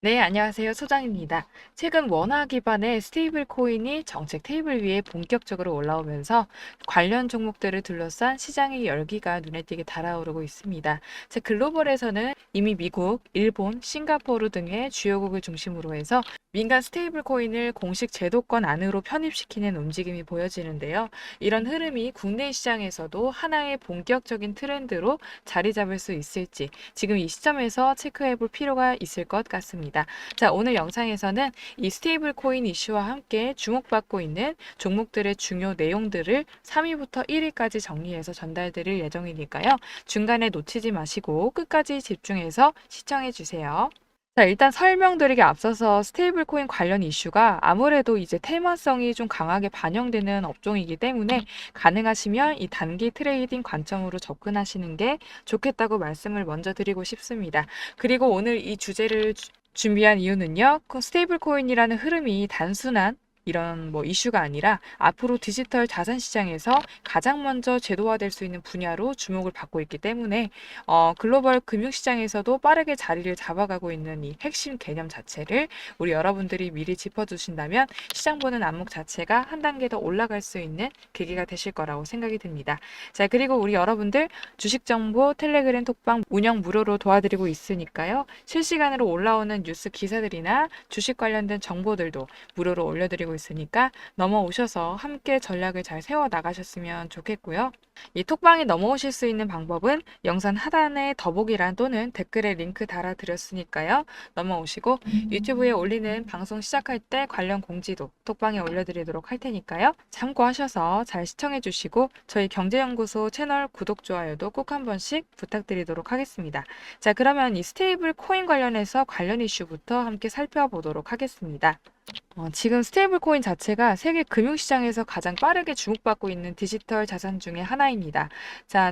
네, 안녕하세요. 소장입니다. 최근 원화 기반의 스테이블 코인이 정책 테이블 위에 본격적으로 올라오면서 관련 종목들을 둘러싼 시장의 열기가 눈에 띄게 달아오르고 있습니다. 글로벌에서는 이미 미국, 일본, 싱가포르 등의 주요국을 중심으로 해서 민간 스테이블 코인을 공식 제도권 안으로 편입시키는 움직임이 보여지는데요. 이런 흐름이 국내 시장에서도 하나의 본격적인 트렌드로 자리 잡을 수 있을지 지금 이 시점에서 체크해 볼 필요가 있을 것 같습니다. 오늘 영상에서는 이 스테이블 코인 이슈와 함께 주목받고 있는 종목들의 중요 내용들을 3위부터 1위까지 정리해서 전달드릴 예정이니까요. 중간에 놓치지 마시고 끝까지 집중해서 시청해 주세요. 일단 설명드리기 앞서서 스테이블 코인 관련 이슈가 아무래도 이제 테마성이 좀 강하게 반영되는 업종이기 때문에 가능하시면 이 단기 트레이딩 관점으로 접근하시는 게 좋겠다고 말씀을 먼저 드리고 싶습니다. 그리고 오늘 이 주제를 준비한 이유는요. 스테이블 코인이라는 흐름이 단순한 이런 이슈가 아니라 앞으로 디지털 자산 시장에서 가장 먼저 제도화될 수 있는 분야로 주목을 받고 있기 때문에 글로벌 금융시장에서도 빠르게 자리를 잡아가고 있는 이 핵심 개념 자체를 우리 여러분들이 미리 짚어주신다면 시장 보는 안목 자체가 한 단계 더 올라갈 수 있는 계기가 되실 거라고 생각이 듭니다. 그리고 우리 여러분들 주식 정보 텔레그램 톡방 운영 무료로 도와드리고 있으니까요. 실시간으로 올라오는 뉴스 기사들이나 주식 관련된 정보들도 무료로 올려드리고 있으니까 넘어오셔서 함께 전략을 잘 세워 나가셨으면 좋겠고요. 이 톡방에 넘어오실 수 있는 방법은 영상 하단에 더보기란 또는 댓글에 링크 달아드렸으니까요. 넘어오시고 유튜브에 올리는 방송 시작할 때 관련 공지도 톡방에 올려드리도록 할 테니까요. 참고하셔서 잘 시청해 주시고 저희 경제연구소 채널 구독, 좋아요도 꼭 한 번씩 부탁드리도록 하겠습니다. 그러면 이 스테이블 코인 관련해서 관련 이슈부터 함께 살펴보도록 하겠습니다. 지금 스테이블 코인 자체가 세계 금융시장에서 가장 빠르게 주목받고 있는 디지털 자산 중에 하나입니다.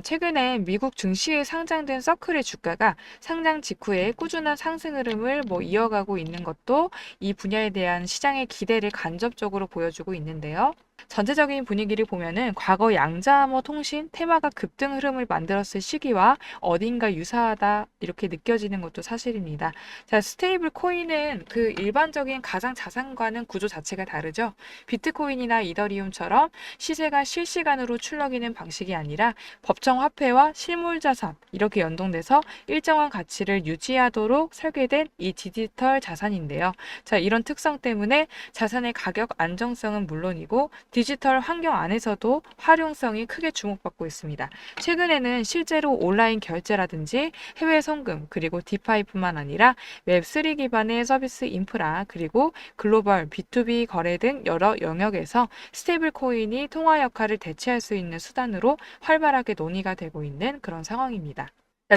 최근에 미국 증시에 상장된 서클의 주가가 상장 직후에 꾸준한 상승 흐름을 이어가고 있는 것도 이 분야에 대한 시장의 기대를 간접적으로 보여주고 있는데요. 전체적인 분위기를 보면은 과거 양자암호 통신 테마가 급등 흐름을 만들었을 시기와 어딘가 유사하다 이렇게 느껴지는 것도 사실입니다. 스테이블 코인은 그 일반적인 가상 자산과는 구조 자체가 다르죠. 비트코인이나 이더리움처럼 시세가 실시간으로 출렁이는 방식이 아니라 법정 화폐와 실물 자산 이렇게 연동돼서 일정한 가치를 유지하도록 설계된 이 디지털 자산인데요. 이런 특성 때문에 자산의 가격 안정성은 물론이고 디지털 환경 안에서도 활용성이 크게 주목받고 있습니다. 최근에는 실제로 온라인 결제라든지 해외 송금 그리고 디파이뿐만 아니라 웹3 기반의 서비스 인프라 그리고 글로벌 B2B 거래 등 여러 영역에서 스테이블 코인이 통화 역할을 대체할 수 있는 수단으로 활발하게 논의가 되고 있는 그런 상황입니다.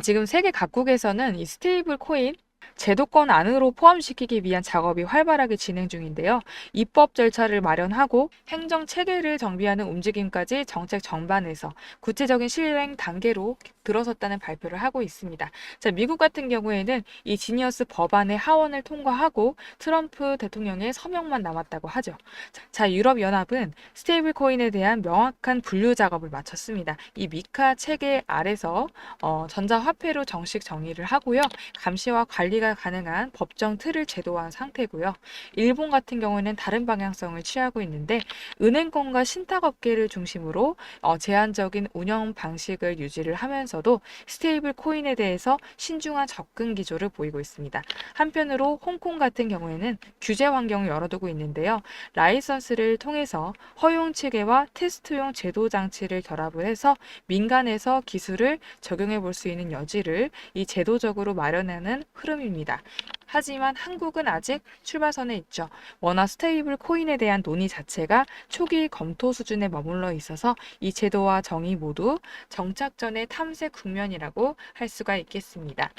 지금 세계 각국에서는 이 스테이블 코인 제도권 안으로 포함시키기 위한 작업이 활발하게 진행 중인데요. 입법 절차를 마련하고 행정 체계를 정비하는 움직임까지 정책 전반에서 구체적인 실행 단계로 들어섰다는 발표를 하고 있습니다. 미국 같은 경우에는 이 지니어스 법안의 하원을 통과하고 트럼프 대통령의 서명만 남았다고 하죠. 유럽연합은 스테이블 코인에 대한 명확한 분류 작업을 마쳤습니다. 이 미카 체계 아래서 전자화폐로 정식 정의를 하고요. 감시와 관리가 가능한 법정 틀을 제도화한 상태고요. 일본 같은 경우에는 다른 방향성을 취하고 있는데 은행권과 신탁업계를 중심으로 제한적인 운영 방식을 유지를 하면서도 스테이블 코인에 대해서 신중한 접근 기조를 보이고 있습니다. 한편으로 홍콩 같은 경우에는 규제 환경을 열어두고 있는데요. 라이선스를 통해서 허용 체계와 테스트용 제도 장치를 결합을 해서 민간에서 기술을 적용해 볼 수 있는 여지를 이 제도적으로 마련하는 흐름입니다. 하지만 한국은 아직 출발선에 있죠. 워낙 스테이블 코인에 대한 논의 자체가 초기 검토 수준에 머물러 있어서 이 제도와 정의 모두 정착 전의 탐색 국면이라고 할 수가 있겠습니다.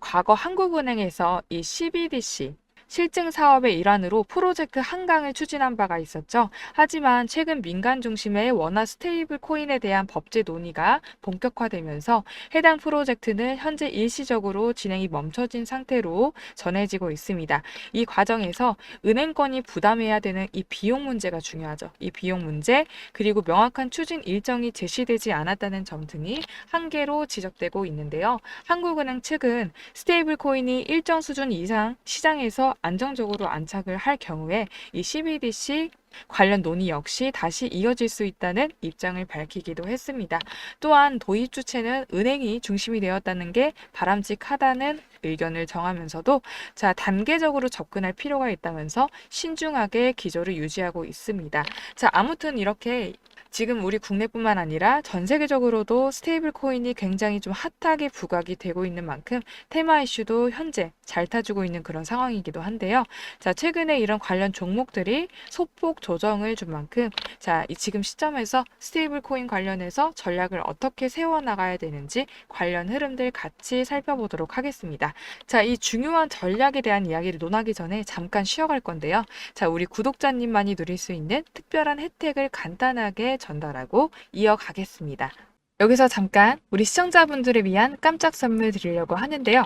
과거 한국은행에서 이 CBDC 실증 사업의 일환으로 프로젝트 한강을 추진한 바가 있었죠. 하지만 최근 민간 중심의 원화 스테이블 코인에 대한 법제 논의가 본격화되면서 해당 프로젝트는 현재 일시적으로 진행이 멈춰진 상태로 전해지고 있습니다. 이 과정에서 은행권이 부담해야 되는 이 비용 문제가 중요하죠. 이 비용 문제, 그리고 명확한 추진 일정이 제시되지 않았다는 점 등이 한계로 지적되고 있는데요. 한국은행 측은 스테이블 코인이 일정 수준 이상 시장에서 안정적으로 안착을 할 경우에 이 CBDC 관련 논의 역시 다시 이어질 수 있다는 입장을 밝히기도 했습니다. 또한 도입 주체는 은행이 중심이 되었다는 게 바람직하다는 의견을 정하면서도 단계적으로 접근할 필요가 있다면서 신중하게 기조를 유지하고 있습니다. 아무튼 이렇게 지금 우리 국내뿐만 아니라 전 세계적으로도 스테이블 코인이 굉장히 좀 핫하게 부각이 되고 있는 만큼 테마 이슈도 현재 잘 타주고 있는 그런 상황이기도 한데요. 최근에 이런 관련 종목들이 소폭 조정을 준 만큼 이 지금 시점에서 스테이블 코인 관련해서 전략을 어떻게 세워나가야 되는지 관련 흐름들 같이 살펴보도록 하겠습니다. 이 중요한 전략에 대한 이야기를 논하기 전에 잠깐 쉬어갈 건데요. 우리 구독자님만이 누릴 수 있는 특별한 혜택을 간단하게 전달하고 이어가겠습니다. 여기서 잠깐 우리 시청자분들을 위한 깜짝 선물 드리려고 하는데요.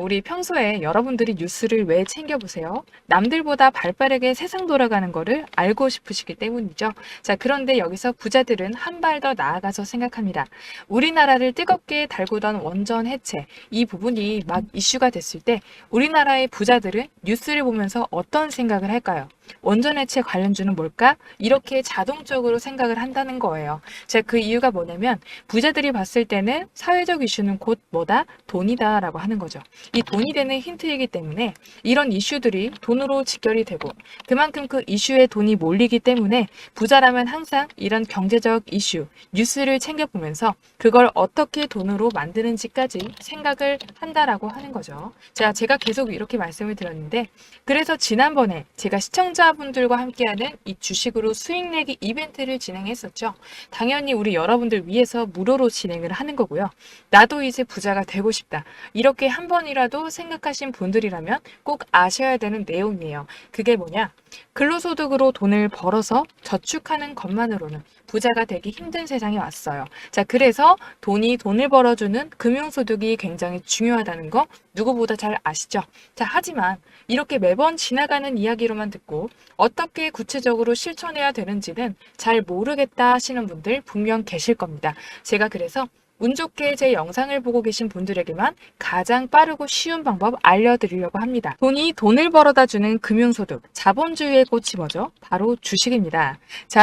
우리 평소에 여러분들이 뉴스를 왜 챙겨보세요? 남들보다 발빠르게 세상 돌아가는 거를 알고 싶으시기 때문이죠. 그런데 여기서 부자들은 한 발 더 나아가서 생각합니다. 우리나라를 뜨겁게 달구던 원전 해체, 이 부분이 막 이슈가 됐을 때 우리나라의 부자들은 뉴스를 보면서 어떤 생각을 할까요? 원전 해체 관련주는 뭘까? 이렇게 자동적으로 생각을 한다는 거예요. 그 이유가 뭐냐면 부자들이 봤을 때는 사회적 이슈는 곧 뭐다? 돈이다 라고 하는 거죠. 이 돈이 되는 힌트이기 때문에 이런 이슈들이 돈으로 직결이 되고 그만큼 그 이슈에 돈이 몰리기 때문에 부자라면 항상 이런 경제적 이슈, 뉴스를 챙겨보면서 그걸 어떻게 돈으로 만드는지까지 생각을 한다라고 하는 거죠. 제가 계속 이렇게 말씀을 드렸는데 그래서 지난번에 제가 시청자분들과 함께하는 이 주식으로 수익 내기 이벤트를 진행했었죠. 당연히 우리 여러분들 위해서 무료로 진행을 하는 거고요. 나도 이제 부자가 되고 싶다. 이렇게 한 번이라도 생각하신 분들이라면 꼭 아셔야 되는 내용이에요. 그게 뭐냐? 근로소득으로 돈을 벌어서 저축하는 것만으로는 부자가 되기 힘든 세상이 왔어요. 그래서 돈을 벌어주는 금융소득이 굉장히 중요하다는 거 누구보다 잘 아시죠? 하지만 이렇게 매번 지나가는 이야기로만 듣고 어떻게 구체적으로 실천해야 되는지는 잘 모르겠다 하시는 분들 분명 계실 겁니다. 제가 그래서 운 좋게 제 영상을 보고 계신 분들에게만 가장 빠르고 쉬운 방법 알려드리려고 합니다. 돈을 벌어다 주는 금융소득, 자본주의의 꽃이 뭐죠? 바로 주식입니다.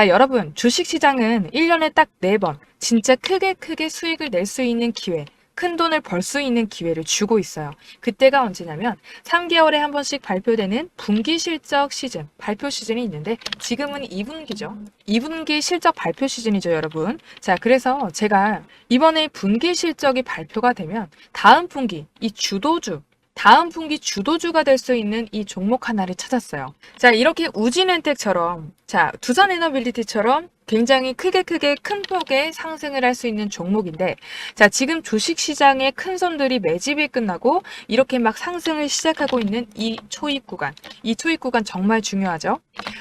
여러분, 주식시장은 1년에 딱 4번 진짜 크게 수익을 낼 수 있는 기회, 큰 돈을 벌 수 있는 기회를 주고 있어요. 그때가 언제냐면 3개월에 한 번씩 발표되는 분기 실적 시즌, 발표 시즌이 있는데 지금은 2분기죠. 2분기 실적 발표 시즌이죠, 여러분. 그래서 제가 이번에 분기 실적이 발표가 되면 다음 분기 주도주가 될 수 있는 이 종목 하나를 찾았어요. 이렇게 우진엔텍처럼, 두산에너빌리티처럼 굉장히 크게 큰 폭의 상승을 할 수 있는 종목인데 지금 주식시장의 큰 손들이 매집이 끝나고 이렇게 막 상승을 시작하고 있는 이 초입 구간 정말 중요하죠.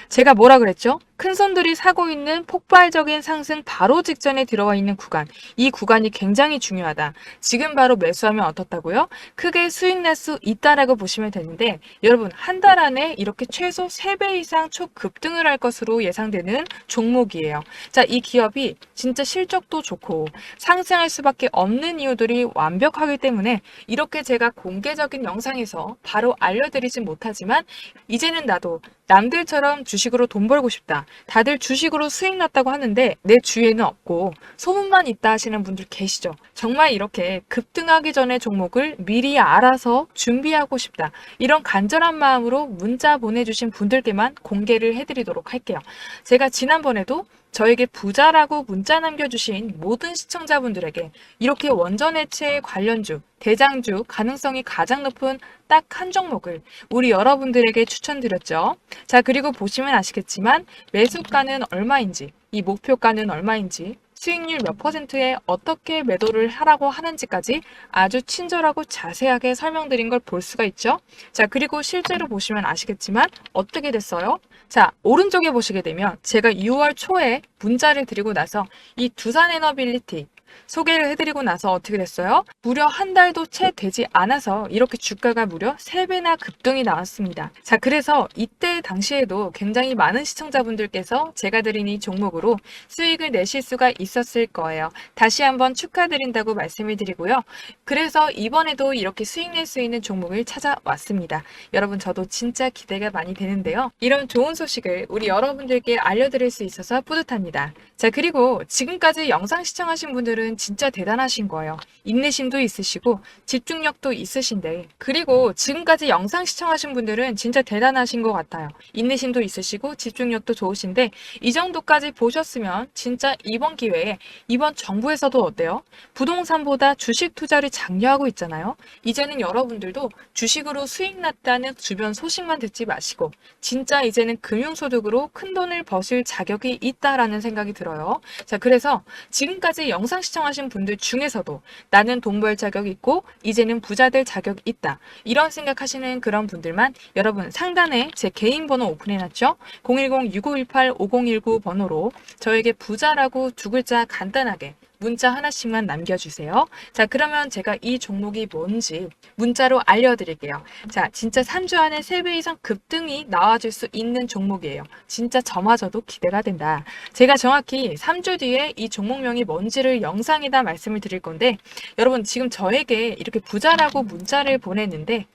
제가 뭐라 그랬죠? 큰 손들이 사고 있는 폭발적인 상승 바로 직전에 들어와 있는 구간, 이 구간이 굉장히 중요하다. 지금 바로 매수하면 어떻다고요? 크게 수익 낼 수 있다라고 보시면 되는데 여러분, 한 달 안에 이렇게 최소 3배 이상 초급등을 할 것으로 예상되는 종목이에요. 이 기업이 진짜 실적도 좋고 상승할 수밖에 없는 이유들이 완벽하기 때문에 이렇게 제가 공개적인 영상에서 바로 알려드리진 못하지만 이제는 나도 남들처럼 주식으로 돈 벌고 싶다. 다들 주식으로 수익 났다고 하는데 내 주위에는 없고 소문만 있다 하시는 분들 계시죠. 정말 이렇게 급등하기 전에 종목을 미리 알아서 준비하고 싶다. 이런 간절한 마음으로 문자 보내주신 분들께만 공개를 해드리도록 할게요. 제가 지난번에도 저에게 부자라고 문자 남겨주신 모든 시청자분들에게 이렇게 원전 해체 관련주, 대장주 가능성이 가장 높은 딱 한 종목을 우리 여러분들에게 추천드렸죠. 그리고 보시면 아시겠지만 매수가는 얼마인지, 이 목표가는 얼마인지 수익률 몇 퍼센트에 어떻게 매도를 하라고 하는지까지 아주 친절하고 자세하게 설명드린 걸 볼 수가 있죠. 자, 그리고 실제로 보시면 아시겠지만 어떻게 됐어요? 자, 오른쪽에 보시게 되면 제가 6월 초에 문자를 드리고 나서 이 두산 에너빌리티 소개를 해드리고 나서 어떻게 됐어요? 무려 한 달도 채 되지 않아서 이렇게 주가가 무려 3배나 급등이 나왔습니다. 자, 그래서 이때 당시에도 굉장히 많은 시청자분들께서 제가 드린 이 종목으로 수익을 내실 수가 있었을 거예요. 다시 한번 축하드린다고 말씀을 드리고요. 그래서 이번에도 이렇게 수익 낼 수 있는 종목을 찾아왔습니다. 여러분, 저도 진짜 기대가 많이 되는데요. 이런 좋은 소식을 우리 여러분들께 알려드릴 수 있어서 뿌듯합니다. 자, 그리고 지금까지 영상 시청하신 분들은 진짜 대단하신 거예요. 인내심도 있으시고 집중력도 있으신데, 그리고 지금까지 영상 시청하신 분들은 진짜 대단하신 것 같아요. 인내심도 있으시고 집중력도 좋으신데 이 정도까지 보셨으면 진짜 이번 기회에 이번 정부에서도 어때요? 부동산보다 주식 투자를 장려하고 있잖아요. 이제는 여러분들도 주식으로 수익 났다는 주변 소식만 듣지 마시고 진짜 이제는 금융소득으로 큰 돈을 버실 자격이 있다라는 생각이 들어요. 자, 그래서 지금까지 영상 시청하신 분들 중에서도 나는 돈 벌 자격 있고 이제는 부자 될 자격 있다, 이런 생각하시는 그런 분들만 여러분 상단에 제 개인 번호 오픈해놨죠? 010-6518-5019 번호로 저에게 부자라고 두 글자 간단하게 문자 하나씩만 남겨주세요. 자, 그러면 제가 이 종목이 뭔지 문자로 알려드릴게요. 자, 진짜 3주 안에 3배 이상 급등이 나와줄 수 있는 종목이에요. 진짜 저마저도 기대가 된다. 제가 정확히 3주 뒤에 이 종목명이 뭔지를 영상에다 말씀을 드릴 건데, 여러분 지금 저에게 이렇게 부자라고 문자를 보냈는데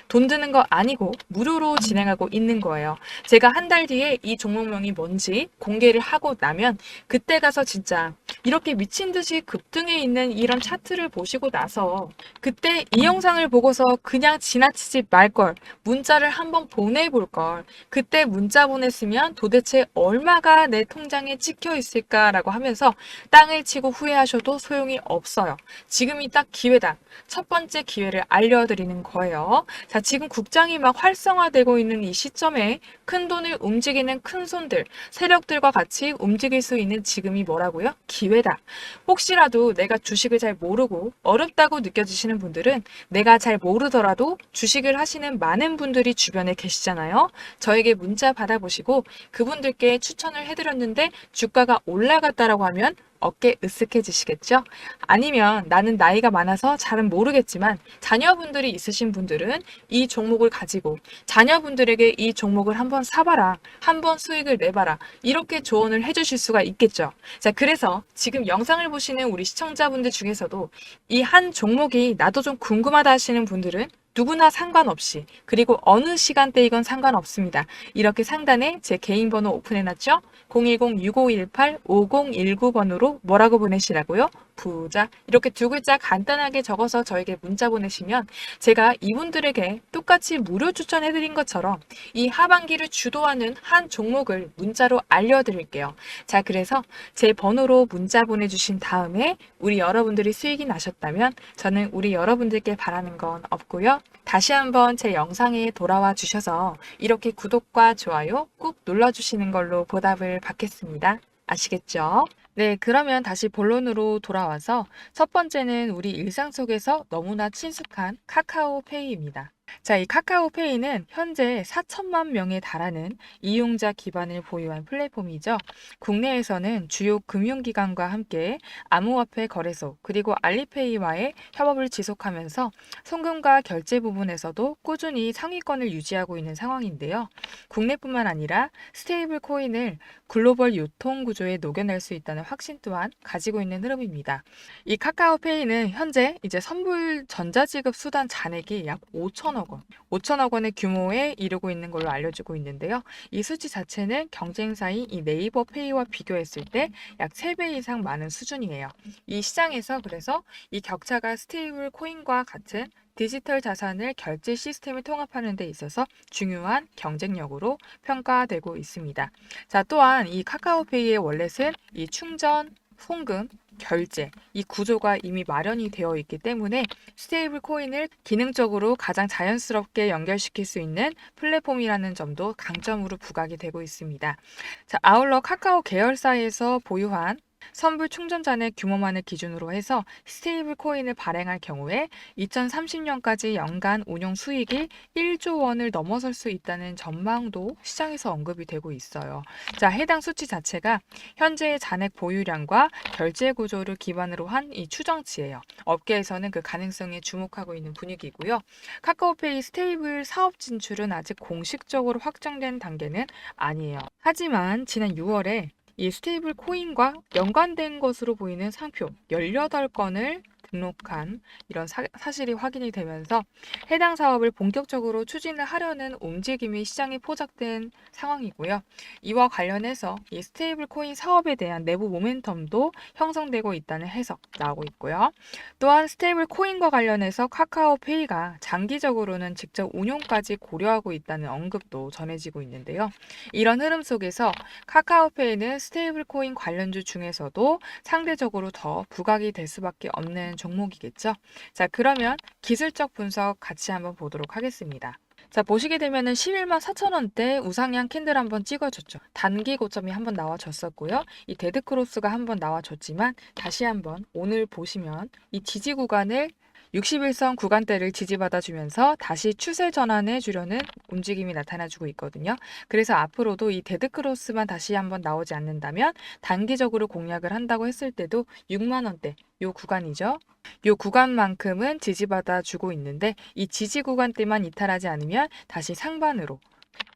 돈 드는 거 아니고 무료로 진행하고 있는 거예요. 제가 한 달 뒤에 이 종목명이 뭔지 공개를 하고 나면 그때 가서 진짜 이렇게 미친 듯이 급등해 있는 이런 차트를 보시고 나서 그때 이 영상을 보고서 그냥 지나치지 말 걸, 문자를 한번 보내볼 걸, 그때 문자 보냈으면 도대체 얼마가 내 통장에 찍혀 있을까라고 하면서 땅을 치고 후회하셔도 소용이 없어요. 지금이 딱 기회다. 첫 번째 기회를 알려드리는 거예요. 자, 지금 국장이 막 활성화되고 있는 이 시점에 큰 돈을 움직이는 큰 손들, 세력들과 같이 움직일 수 있는 지금이 뭐라고요? 기회다. 혹시라도 내가 주식을 잘 모르고 어렵다고 느껴지시는 분들은, 내가 잘 모르더라도 주식을 하시는 많은 분들이 주변에 계시잖아요. 저에게 문자 받아보시고 그분들께 추천을 해드렸는데 주가가 올라갔다라고 하면 어깨 으쓱해지시겠죠? 아니면 나는 나이가 많아서 잘은 모르겠지만 자녀분들이 있으신 분들은 이 종목을 가지고 자녀분들에게 이 종목을 한번 사봐라, 한번 수익을 내봐라, 이렇게 조언을 해주실 수가 있겠죠. 자, 그래서 지금 영상을 보시는 우리 시청자분들 중에서도 이 한 종목이 나도 좀 궁금하다 하시는 분들은 누구나 상관없이, 그리고 어느 시간대이건 상관없습니다. 이렇게 상단에 제 개인 번호 오픈해놨죠? 010-6518-5019 번호로 뭐라고 보내시라고요? 부자. 이렇게 두 글자 간단하게 적어서 저에게 문자 보내시면 제가 이분들에게 똑같이 무료 추천해드린 것처럼 이 하반기를 주도하는 한 종목을 문자로 알려드릴게요. 자, 그래서 제 번호로 문자 보내주신 다음에 우리 여러분들이 수익이 나셨다면 저는 우리 여러분들께 바라는 건 없고요. 다시 한번 제 영상에 돌아와 주셔서 이렇게 구독과 좋아요 꾹 눌러주시는 걸로 보답을 받겠습니다. 아시겠죠? 네, 그러면 다시 본론으로 돌아와서 첫 번째는 우리 일상 속에서 너무나 친숙한 카카오페이입니다. 자, 이 카카오페이는 현재 4천만 명에 달하는 이용자 기반을 보유한 플랫폼이죠. 국내에서는 주요 금융기관과 함께 암호화폐 거래소 그리고 알리페이와의 협업을 지속하면서 송금과 결제 부분에서도 꾸준히 상위권을 유지하고 있는 상황인데요. 국내뿐만 아니라 스테이블 코인을 글로벌 유통 구조에 녹여낼 수 있다는 확신 또한 가지고 있는 흐름입니다. 이 카카오페이는 현재 이제 선불 전자지급 수단 잔액이 약 5천억 원, 5천억 원의 규모에 이르고 있는 걸로 알려지고 있는데요. 이 수치 자체는 경쟁사인 이 네이버 페이와 비교했을 때 약 3배 이상 많은 수준이에요. 이 시장에서 그래서 이 격차가 스테이블 코인과 같은 디지털 자산을 결제 시스템을 통합하는 데 있어서 중요한 경쟁력으로 평가되고 있습니다. 자, 또한 이 카카오페이의 월렛은 이 충전, 송금, 결제, 이 구조가 이미 마련이 되어 있기 때문에 스테이블 코인을 기능적으로 가장 자연스럽게 연결시킬 수 있는 플랫폼이라는 점도 강점으로 부각이 되고 있습니다. 자, 아울러 카카오 계열사에서 보유한 선불 충전잔의 규모만을 기준으로 해서 스테이블 코인을 발행할 경우에 2030년까지 연간 운용 수익이 1조 원을 넘어설 수 있다는 전망도 시장에서 언급이 되고 있어요. 자, 해당 수치 자체가 현재의 잔액 보유량과 결제 구조를 기반으로 한 이 추정치예요. 업계에서는 그 가능성에 주목하고 있는 분위기고요. 카카오페이 스테이블 사업 진출은 아직 공식적으로 확정된 단계는 아니에요. 하지만 지난 6월에 이 스테이블 코인과 연관된 것으로 보이는 상표 18건을 등록한 이런 사실이 확인이 되면서 해당 사업을 본격적으로 추진을 하려는 움직임이 시장에 포착된 상황이고요. 이와 관련해서 이 스테이블 코인 사업에 대한 내부 모멘텀도 형성되고 있다는 해석 나오고 있고요. 또한 스테이블 코인과 관련해서 카카오페이가 장기적으로는 직접 운용까지 고려하고 있다는 언급도 전해지고 있는데요. 이런 흐름 속에서 카카오페이는 스테이블 코인 관련주 중에서도 상대적으로 더 부각이 될 수밖에 없는 종목이겠죠. 자, 그러면 기술적 분석 같이 한번 보도록 하겠습니다. 자, 보시게 되면은 11만 4천 원대 우상향 캔들 한번 찍어줬죠. 단기 고점이 한번 나와줬었고요. 이 데드크로스가 한번 나와줬지만 다시 한번 오늘 보시면 이 지지 구간을 61선 구간대를 지지받아주면서 다시 추세 전환해 주려는 움직임이 나타나주고 있거든요. 그래서 앞으로도 이 데드크로스만 다시 한번 나오지 않는다면 단기적으로 공략을 한다고 했을 때도 6만 원대 요 구간이죠. 요 구간만큼은 지지받아 주고 있는데 이 지지 구간대만 이탈하지 않으면 다시 상반으로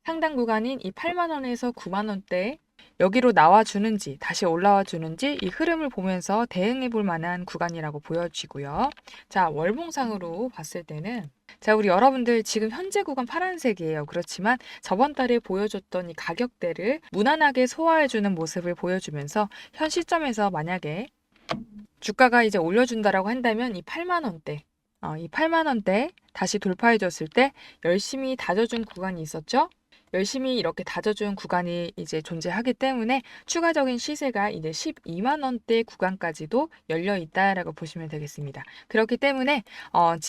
상단 구간인 이 8만 원에서 9만 원대 여기로 나와주는지 다시 올라와 주는지 이 흐름을 보면서 대응해 볼 만한 구간이라고 보여지고요. 자, 월봉상으로 봤을 때는 자, 우리 여러분들 지금 현재 구간 파란색이에요. 그렇지만 저번 달에 보여줬던 이 가격대를 무난하게 소화해주는 모습을 보여주면서 현 시점에서 만약에 주가가 이제 올려준다라고 한다면 이 8만 원대, 이 8만 원대 다시 돌파해줬을 때 열심히 다져준 구간이 있었죠? 열심히 이렇게 다져준 구간이 이제 존재하기 때문에 추가적인 시세가 이제 12만 원대 구간까지도 열려 있다라고 보시면 되겠습니다. 그렇기 때문에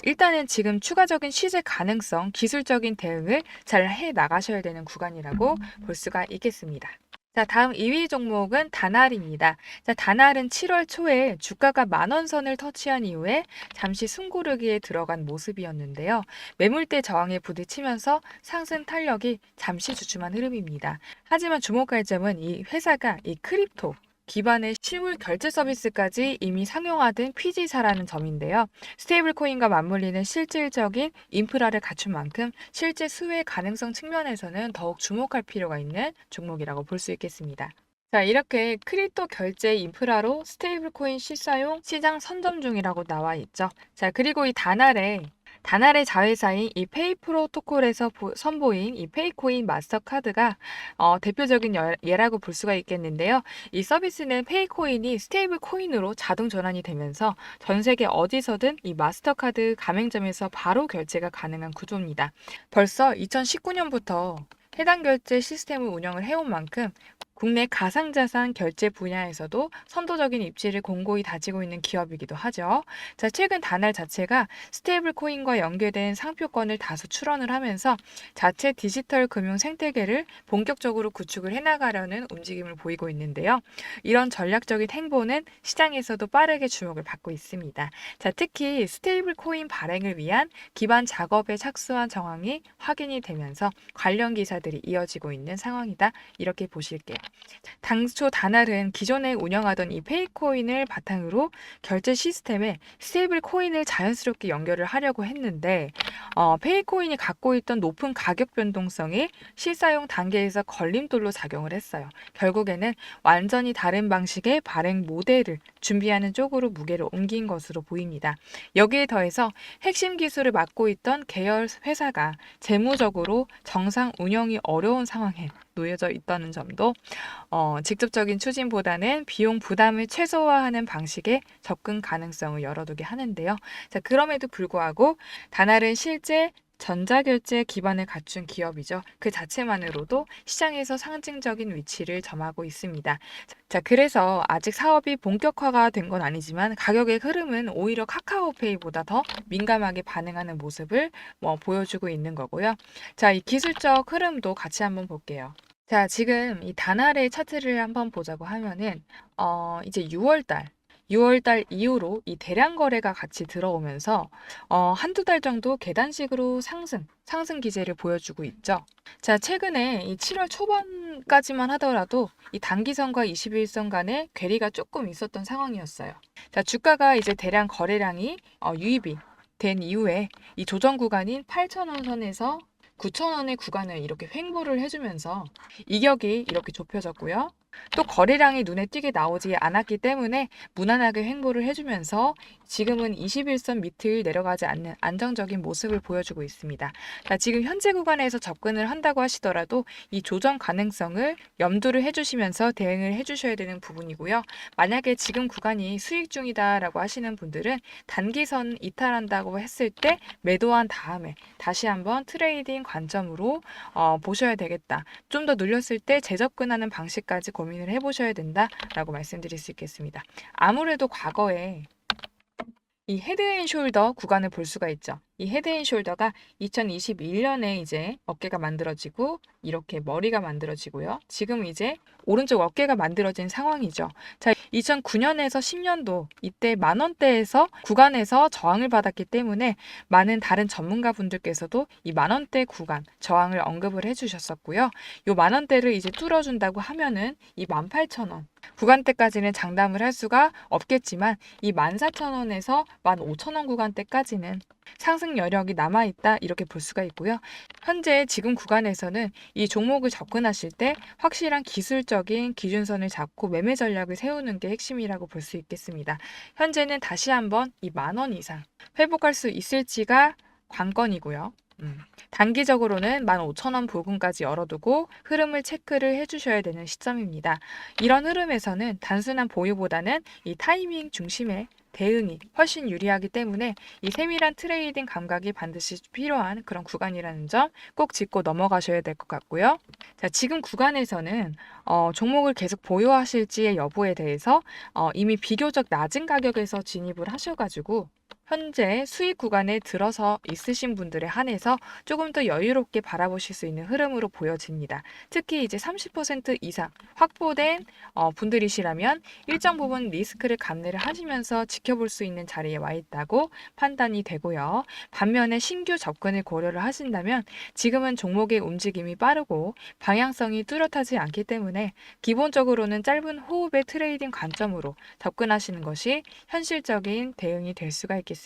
일단은 지금 추가적인 시세 가능성, 기술적인 대응을 잘 해 나가셔야 되는 구간이라고 볼 수가 있겠습니다. 자, 다음 2위 종목은 다날입니다. 자, 다날은 7월 초에 주가가 10,000원 선을 터치한 이후에 잠시 숨고르기에 들어간 모습이었는데요. 매물대 저항에 부딪히면서 상승 탄력이 잠시 주춤한 흐름입니다. 하지만 주목할 점은 이 회사가 이 크립토 기반의 실물 결제 서비스까지 이미 상용화된 피지사라는 점인데요. 스테이블 코인과 맞물리는 실질적인 인프라를 갖춘 만큼 실제 수혜 가능성 측면에서는 더욱 주목할 필요가 있는 종목이라고 볼 수 있겠습니다. 자, 이렇게 크립토 결제 인프라로 스테이블 코인 실사용 시장 선점 중이라고 나와 있죠. 자, 그리고 이 다날의 자회사인 이 페이프로토콜에서 선보인 이 페이코인 마스터카드가 대표적인 예라고 볼 수가 있겠는데요. 이 서비스는 페이코인이 스테이블 코인으로 자동 전환이 되면서 전 세계 어디서든 이 마스터카드 가맹점에서 바로 결제가 가능한 구조입니다. 벌써 2019년부터 해당 결제 시스템을 운영을 해온 만큼 국내 가상자산 결제 분야에서도 선도적인 입지를 공고히 다지고 있는 기업이기도 하죠. 자, 최근 다날 자체가 스테이블 코인과 연계된 상표권을 다수 출원을 하면서 자체 디지털 금융 생태계를 본격적으로 구축을 해나가려는 움직임을 보이고 있는데요. 이런 전략적인 행보는 시장에서도 빠르게 주목을 받고 있습니다. 자, 특히 스테이블 코인 발행을 위한 기반 작업에 착수한 정황이 확인이 되면서 관련 기사들이 이어지고 있는 상황이다. 이렇게 보실게요. 당초 다날은 기존에 운영하던 이 페이코인을 바탕으로 결제 시스템에 스테이블 코인을 자연스럽게 연결을 하려고 했는데 페이코인이 갖고 있던 높은 가격 변동성이 실사용 단계에서 걸림돌로 작용을 했어요. 결국에는 완전히 다른 방식의 발행 모델을 준비하는 쪽으로 무게를 옮긴 것으로 보입니다. 여기에 더해서 핵심 기술을 맡고 있던 계열 회사가 재무적으로 정상 운영이 어려운 상황에 놓여져 있다는 점도 직접적인 추진보다는 비용 부담을 최소화하는 방식의 접근 가능성을 열어두게 하는데요. 자, 그럼에도 불구하고 다날은 실제 전자결제 기반을 갖춘 기업이죠. 그 자체만으로도 시장에서 상징적인 위치를 점하고 있습니다. 자, 그래서 아직 사업이 본격화가 된 건 아니지만 가격의 흐름은 오히려 카카오페이보다 더 민감하게 반응하는 모습을 보여주고 있는 거고요. 자, 이 기술적 흐름도 같이 한번 볼게요. 자, 지금 이 단알의 차트를 한번 보자고 하면은, 이제 6월 달 이후로 이 대량 거래가 같이 들어오면서, 한두 달 정도 계단식으로 상승 기제를 보여주고 있죠. 자, 최근에 이 7월 초반까지만 하더라도 이 단기선과 21선 간의 괴리가 조금 있었던 상황이었어요. 자, 주가가 이제 대량 거래량이 유입이 된 이후에 이 조정 구간인 8,000원 선에서 9,000원의 구간을 이렇게 횡보를 해주면서 이격이 이렇게 좁혀졌고요. 또 거래량이 눈에 띄게 나오지 않았기 때문에 무난하게 횡보를 해주면서 지금은 21선 밑을 내려가지 않는 안정적인 모습을 보여주고 있습니다. 자, 지금 현재 구간에서 접근을 한다고 하시더라도 이 조정 가능성을 염두를 해주시면서 대응을 해주셔야 되는 부분이고요. 만약에 지금 구간이 수익 중이다라고 하시는 분들은 단기선 이탈한다고 했을 때 매도한 다음에 다시 한번 트레이딩 관점으로 보셔야 되겠다. 좀 더 눌렸을 때 재접근하는 방식까지 고민을 해보셔야 된다라고 말씀드릴 수 있겠습니다. 아무래도 과거에 이 헤드앤숄더 구간을 볼 수가 있죠. 이 헤드앤숄더가 2021년에 이제 어깨가 만들어지고 이렇게 머리가 만들어지고요. 지금 이제 오른쪽 어깨가 만들어진 상황이죠. 자, 2009년에서 10년도 이때 만원대에서 구간에서 저항을 받았기 때문에 많은 다른 전문가 분들께서도 이 만원대 구간 저항을 언급을 해주셨었고요. 이 만원대를 이제 뚫어준다고 하면은 이 18,000원 구간대까지는 장담을 할 수가 없겠지만 이 14,000원에서 15,000원 구간대까지는 상승 여력이 남아있다 이렇게 볼 수가 있고요. 현재 지금 구간에서는 이 종목을 접근하실 때 확실한 기술적인 기준선을 잡고 매매 전략을 세우는 게 핵심이라고 볼 수 있겠습니다. 현재는 다시 한번 이 10,000원 이상 회복할 수 있을지가 관건이고요. 단기적으로는 15,000원 부근까지 열어두고 흐름을 체크를 해주셔야 되는 시점입니다. 이런 흐름에서는 단순한 보유보다는 이 타이밍 중심의 대응이 훨씬 유리하기 때문에 이 세밀한 트레이딩 감각이 반드시 필요한 그런 구간이라는 점 꼭 짚고 넘어가셔야 될 것 같고요. 자, 지금 구간에서는 종목을 계속 보유하실지의 여부에 대해서 이미 비교적 낮은 가격에서 진입을 하셔가지고 현재 수익 구간에 들어서 있으신 분들에 한해서 조금 더 여유롭게 바라보실 수 있는 흐름으로 보여집니다. 특히 이제 30% 이상 확보된 분들이시라면 일정 부분 리스크를 감내를 하시면서 지켜볼 수 있는 자리에 와 있다고 판단이 되고요. 반면에 신규 접근을 고려를 하신다면 지금은 종목의 움직임이 빠르고 방향성이 뚜렷하지 않기 때문에 기본적으로는 짧은 호흡의 트레이딩 관점으로 접근하시는 것이 현실적인 대응이 될 수가 있겠습니다.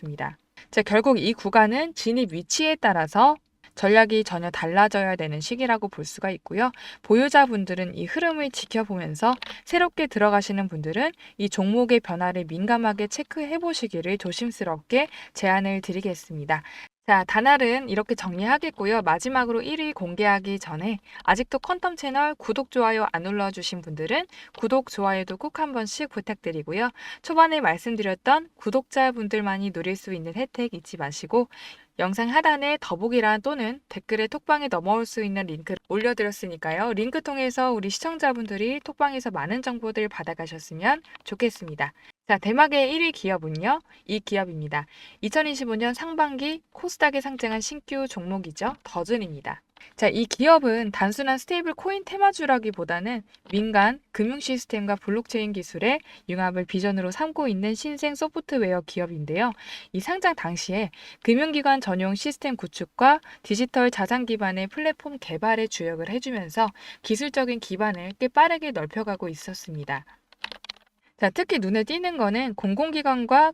자, 결국 이 구간은 진입 위치에 따라서 전략이 전혀 달라져야 되는 시기라고 볼 수가 있고요. 보유자분들은 이 흐름을 지켜보면서 새롭게 들어가시는 분들은 이 종목의 변화를 민감하게 체크해 보시기를 조심스럽게 제안을 드리겠습니다. 자, 단알은 이렇게 정리하겠고요. 마지막으로 1위 공개하기 전에 아직도 퀀텀 채널 구독, 좋아요 안 눌러주신 분들은 구독, 좋아요도 꼭 한 번씩 부탁드리고요. 초반에 말씀드렸던 구독자분들만이 누릴 수 있는 혜택 잊지 마시고 영상 하단에 더보기란 또는 댓글에 톡방에 넘어올 수 있는 링크를 올려드렸으니까요. 링크 통해서 우리 시청자분들이 톡방에서 많은 정보들 받아가셨으면 좋겠습니다. 자, 대망의 1위 기업은요. 이 기업입니다. 2025년 상반기 코스닥에 상장한 신규 종목이죠. 더즌입니다. 자, 이 기업은 단순한 스테이블 코인 테마주라기보다는 민간 금융 시스템과 블록체인 기술의 융합을 비전으로 삼고 있는 신생 소프트웨어 기업인데요. 이 상장 당시에 금융기관 전용 시스템 구축과 디지털 자산 기반의 플랫폼 개발에 주력을 해주면서 기술적인 기반을 꽤 빠르게 넓혀가고 있었습니다. 자, 특히 눈에 띄는 거는 공공기관과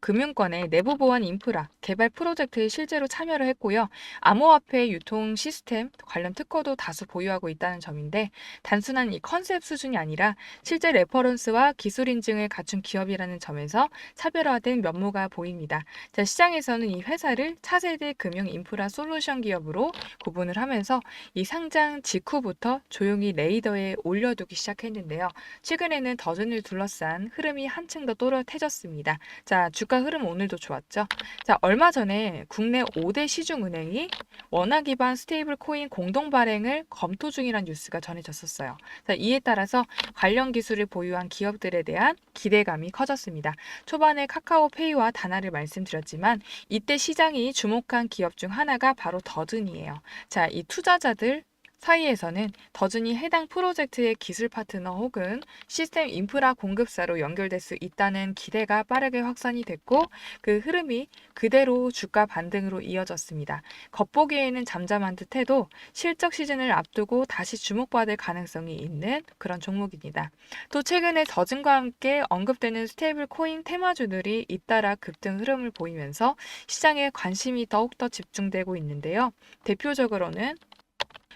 금융권의 내부 보안 인프라 개발 프로젝트에 실제로 참여를 했고요. 암호화폐 유통 시스템 관련 특허도 다수 보유하고 있다는 점인데 단순한 이 컨셉 수준이 아니라 실제 레퍼런스와 기술 인증을 갖춘 기업이라는 점에서 차별화된 면모가 보입니다. 자, 시장에서는 이 회사를 차세대 금융 인프라 솔루션 기업으로 구분을 하면서 이 상장 직후부터 조용히 레이더에 올려두기 시작했는데요. 최근에는 더즌을 둘러싼 흐름이 한층 더 또렷해졌습니다. 자, 주가 흐름 오늘도 좋았죠. 자, 얼마 전에 국내 5대 시중은행이 원화 기반 스테이블 코인 공동 발행을 검토 중이라는 뉴스가 전해졌었어요. 자, 이에 따라서 관련 기술을 보유한 기업들에 대한 기대감이 커졌습니다. 초반에 카카오페이와 다나를 말씀드렸지만 이때 시장이 주목한 기업 중 하나가 바로 더즌이에요. 자, 이 투자자들 사이에서는 더준이 해당 프로젝트의 기술 파트너 혹은 시스템 인프라 공급사로 연결될 수 있다는 기대가 빠르게 확산이 됐고 그 흐름이 그대로 주가 반등으로 이어졌습니다. 겉보기에는 잠잠한 듯해도 실적 시즌을 앞두고 다시 주목받을 가능성이 있는 그런 종목입니다. 또 최근에 더준과 함께 언급되는 스테이블 코인 테마주들이 잇따라 급등 흐름을 보이면서 시장에 관심이 더욱더 집중되고 있는데요. 대표적으로는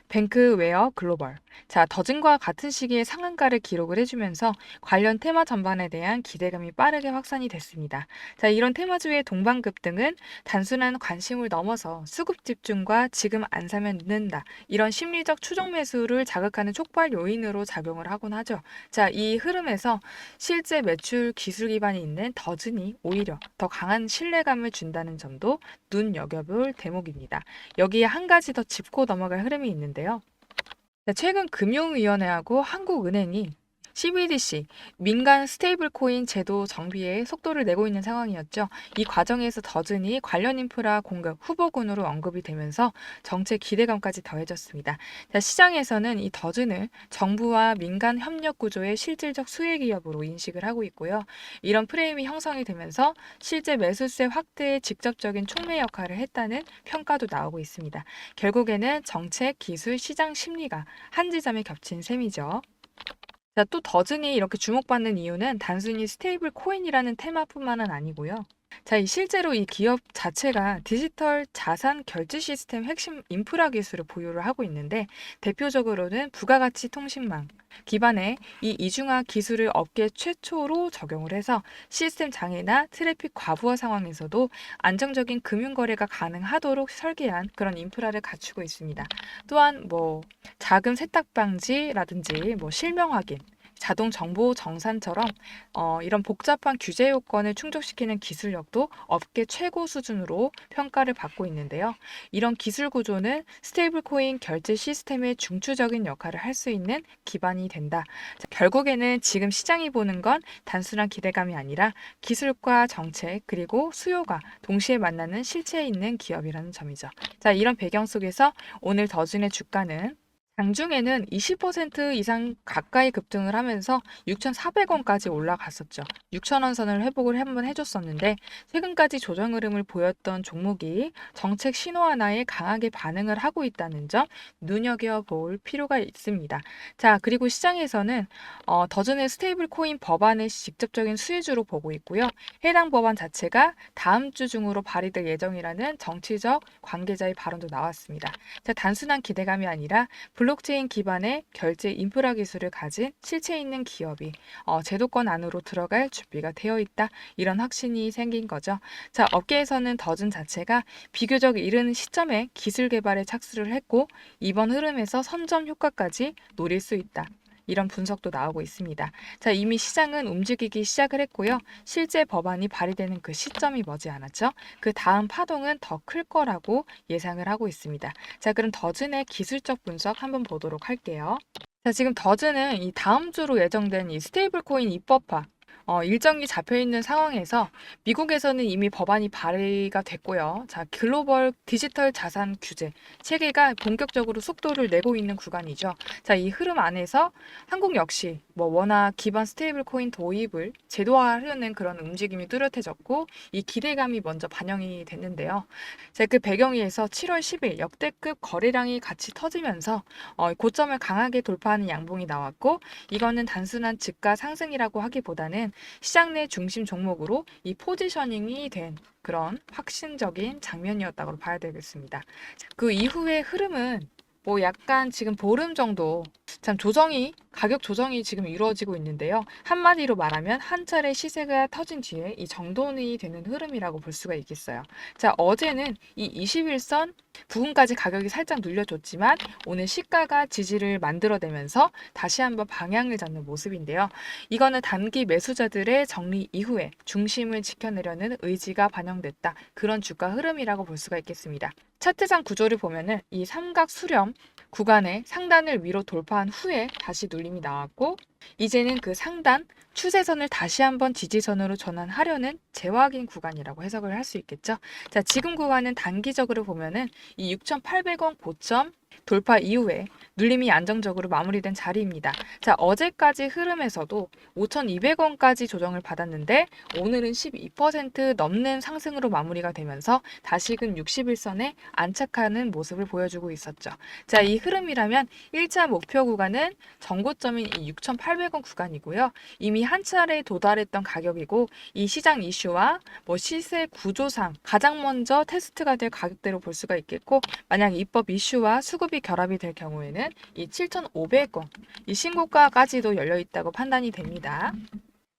뱅크웨어 글로벌. 자, 더진과 같은 시기에 상한가를 기록을 해주면서 관련 테마 전반에 대한 기대감이 빠르게 확산이 됐습니다. 자, 이런 테마주의 동반 급등은 단순한 관심을 넘어서 수급 집중과 지금 안 사면 늦는다. 이런 심리적 추종 매수를 자극하는 촉발 요인으로 작용을 하곤 하죠. 자, 이 흐름에서 실제 매출 기술 기반이 있는 더진이 오히려 더 강한 신뢰감을 준다는 점도 눈여겨볼 대목입니다. 여기에 한 가지 더 짚고 넘어갈 흐름이 있는데요. 최근 금융위원회하고 한국은행이 CBDC, 민간 스테이블 코인 제도 정비에 속도를 내고 있는 상황이었죠. 이 과정에서 더즌이 관련 인프라 공급 후보군으로 언급이 되면서 정책 기대감까지 더해졌습니다. 자, 시장에서는 이 더즌을 정부와 민간 협력 구조의 실질적 수혜 기업으로 인식을 하고 있고요. 이런 프레임이 형성이 되면서 실제 매수세 확대에 직접적인 촉매 역할을 했다는 평가도 나오고 있습니다. 결국에는 정책, 기술, 시장 심리가 한 지점에 겹친 셈이죠. 자, 또 더즌이 이렇게 주목받는 이유는 단순히 스테이블 코인이라는 테마뿐만은 아니고요. 자, 실제로 이 기업 자체가 디지털 자산 결제 시스템 핵심 인프라 기술을 보유를 하고 있는데 대표적으로는 부가가치 통신망 기반의 이 이중화 기술을 업계 최초로 적용을 해서 시스템 장애나 트래픽 과부하 상황에서도 안정적인 금융 거래가 가능하도록 설계한 그런 인프라를 갖추고 있습니다. 또한 자금 세탁 방지라든지 실명 확인 자동 정보 정산처럼 이런 복잡한 규제 요건을 충족시키는 기술력도 업계 최고 수준으로 평가를 받고 있는데요. 이런 기술 구조는 스테이블 코인 결제 시스템의 중추적인 역할을 할 수 있는 기반이 된다. 자, 결국에는 지금 시장이 보는 건 단순한 기대감이 아니라 기술과 정책 그리고 수요가 동시에 만나는 실체에 있는 기업이라는 점이죠. 자, 이런 배경 속에서 오늘 더준의 주가는 장중에는 20% 이상 가까이 급등을 하면서 6,400원까지 올라갔었죠. 6,000원 선을 회복을 한번 해줬었는데 최근까지 조정 흐름을 보였던 종목이 정책 신호 하나에 강하게 반응을 하고 있다는 점 눈여겨볼 필요가 있습니다. 자, 그리고 시장에서는 더즌의 스테이블 코인 법안을 직접적인 수혜주로 보고 있고요. 해당 법안 자체가 다음 주 중으로 발의될 예정이라는 정치적 관계자의 발언도 나왔습니다. 자, 단순한 기대감이 아니라 블록체인 기반의 결제 인프라 기술을 가진 실체 있는 기업이 제도권 안으로 들어갈 준비가 되어 있다. 이런 확신이 생긴 거죠. 자, 업계에서는 더즌 자체가 비교적 이른 시점에 기술 개발에 착수를 했고 이번 흐름에서 선점 효과까지 노릴 수 있다. 이런 분석도 나오고 있습니다. 자, 이미 시장은 움직이기 시작을 했고요. 실제 법안이 발의되는 그 시점이 머지않았죠. 그 다음 파동은 더 클 거라고 예상을 하고 있습니다. 자, 그럼 더즌의 기술적 분석 한번 보도록 할게요. 자, 지금 더즌은 이 다음 주로 예정된 이 스테이블 코인 입법화 일정이 잡혀 있는 상황에서 미국에서는 이미 법안이 발의가 됐고요. 자, 글로벌 디지털 자산 규제 체계가 본격적으로 속도를 내고 있는 구간이죠. 자, 이 흐름 안에서 한국 역시 워낙 기반 스테이블 코인 도입을 제도화하려는 그런 움직임이 뚜렷해졌고 이 기대감이 먼저 반영이 됐는데요. 자, 그 배경 위에서 7월 10일 역대급 거래량이 같이 터지면서 고점을 강하게 돌파하는 양봉이 나왔고 이거는 단순한 주가 상승이라고 하기보다는 시장 내 중심 종목으로 이 포지셔닝이 된 그런 확신적인 장면이었다고 봐야 되겠습니다. 그 이후의 흐름은 약간 지금 보름 정도 참 가격 조정이 지금 이루어지고 있는데요. 한마디로 말하면 한 차례 시세가 터진 뒤에 이 정돈이 되는 흐름이라고 볼 수가 있겠어요. 자, 어제는 이 21선 부근까지 가격이 살짝 눌려줬지만 오늘 시가가 지지를 만들어내면서 다시 한번 방향을 잡는 모습인데요. 이거는 단기 매수자들의 정리 이후에 중심을 지켜내려는 의지가 반영됐다. 그런 주가 흐름이라고 볼 수가 있겠습니다. 차트상 구조를 보면은 이 삼각 수렴 구간의 상단을 위로 돌파한 후에 다시 눌림이 나왔고 이제는 그 상단 추세선을 다시 한번 지지선으로 전환하려는 재확인 구간이라고 해석을 할 수 있겠죠. 자, 지금 구간은 단기적으로 보면은 이 6,800원 고점 돌파 이후에 눌림이 안정적으로 마무리된 자리입니다. 자, 어제까지 흐름에서도 5,200원까지 조정을 받았는데 오늘은 12% 넘는 상승으로 마무리가 되면서 다시금 61선에 안착하는 모습을 보여주고 있었죠. 자, 이 흐름이라면 1차 목표 구간은 전고점인 이 6,800원 구간이고요. 이미 한 차례 도달했던 가격이고 이 시장 이슈와 시세 구조상 가장 먼저 테스트가 될 가격대로 볼 수가 있겠고, 만약 입법 이슈와 수급이 결합이 될 경우에는 이 7,500원 이 신고가까지도 열려 있다고 판단이 됩니다.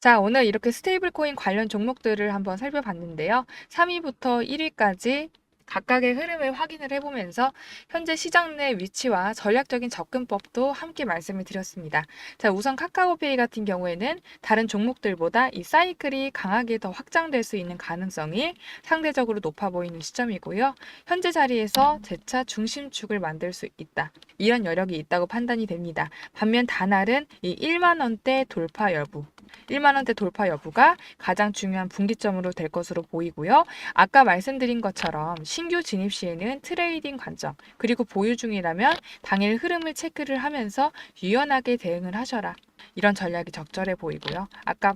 자, 오늘 이렇게 스테이블 코인 관련 종목들을 한번 살펴봤는데요. 3위부터 1위까지 각각의 흐름을 확인을 해보면서 현재 시장 내 위치와 전략적인 접근법도 함께 말씀을 드렸습니다. 자, 우선 카카오페이 같은 경우에는 다른 종목들보다 이 사이클이 강하게 더 확장될 수 있는 가능성이 상대적으로 높아 보이는 시점이고요. 현재 자리에서 재차 중심축을 만들 수 있다, 이런 여력이 있다고 판단이 됩니다. 반면 다날은 이 1만 원대 돌파 여부, 1만 원대 돌파 여부가 가장 중요한 분기점으로 될 것으로 보이고요. 아까 말씀드린 것처럼 신규 진입 시에는 트레이딩 관점, 그리고 보유 중이라면 당일 흐름을 체크를 하면서 유연하게 대응을 하셔라, 이런 전략이 적절해 보이고요. 아까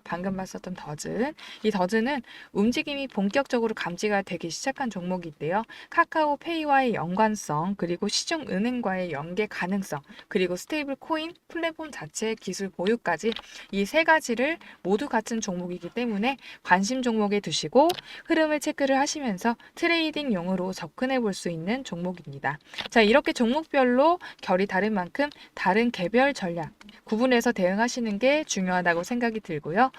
방금 봤었던 더즌, 이 더즌은 움직임이 본격적으로 감지가 되기 시작한 종목인데요. 카카오페이와의 연관성, 그리고 시중은행과의 연계 가능성, 그리고 스테이블 코인 플랫폼 자체의 기술 보유까지 이 세 가지를 모두 갖춘 종목이기 때문에 관심 종목에 두시고 흐름을 체크를 하시면서 트레이딩용으로 접근해 볼 수 있는 종목입니다. 자, 이렇게 종목별로 결이 다른 만큼 다른 개별 전략 구분해서 대응하시는 게 중요하다고 생각이 들고요.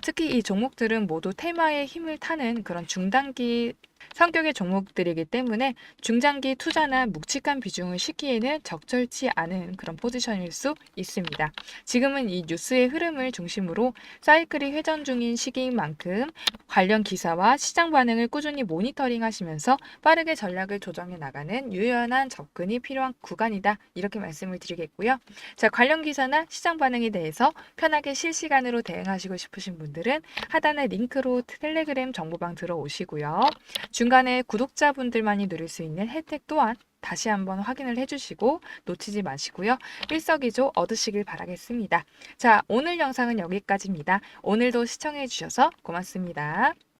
특히 이 종목들은 모두 테마의 힘을 타는 그런 중단기 성격의 종목들이기 때문에 중장기 투자나 묵직한 비중을 싣기에는 적절치 않은 그런 포지션일 수 있습니다. 지금은 이 뉴스의 흐름을 중심으로 사이클이 회전 중인 시기인 만큼 관련 기사와 시장 반응을 꾸준히 모니터링 하시면서 빠르게 전략을 조정해 나가는 유연한 접근이 필요한 구간이다, 이렇게 말씀을 드리겠고요. 자, 관련 기사나 시장 반응에 대해서 편하게 실시간으로 대응하시고 싶으신 분들은 하단의 링크로 텔레그램 정보방 들어오시고요. 중간에 구독자분들만이 누릴 수 있는 혜택 또한 다시 한번 확인을 해주시고 놓치지 마시고요. 일석이조 얻으시길 바라겠습니다. 자, 오늘 영상은 여기까지입니다. 오늘도 시청해 주셔서 고맙습니다.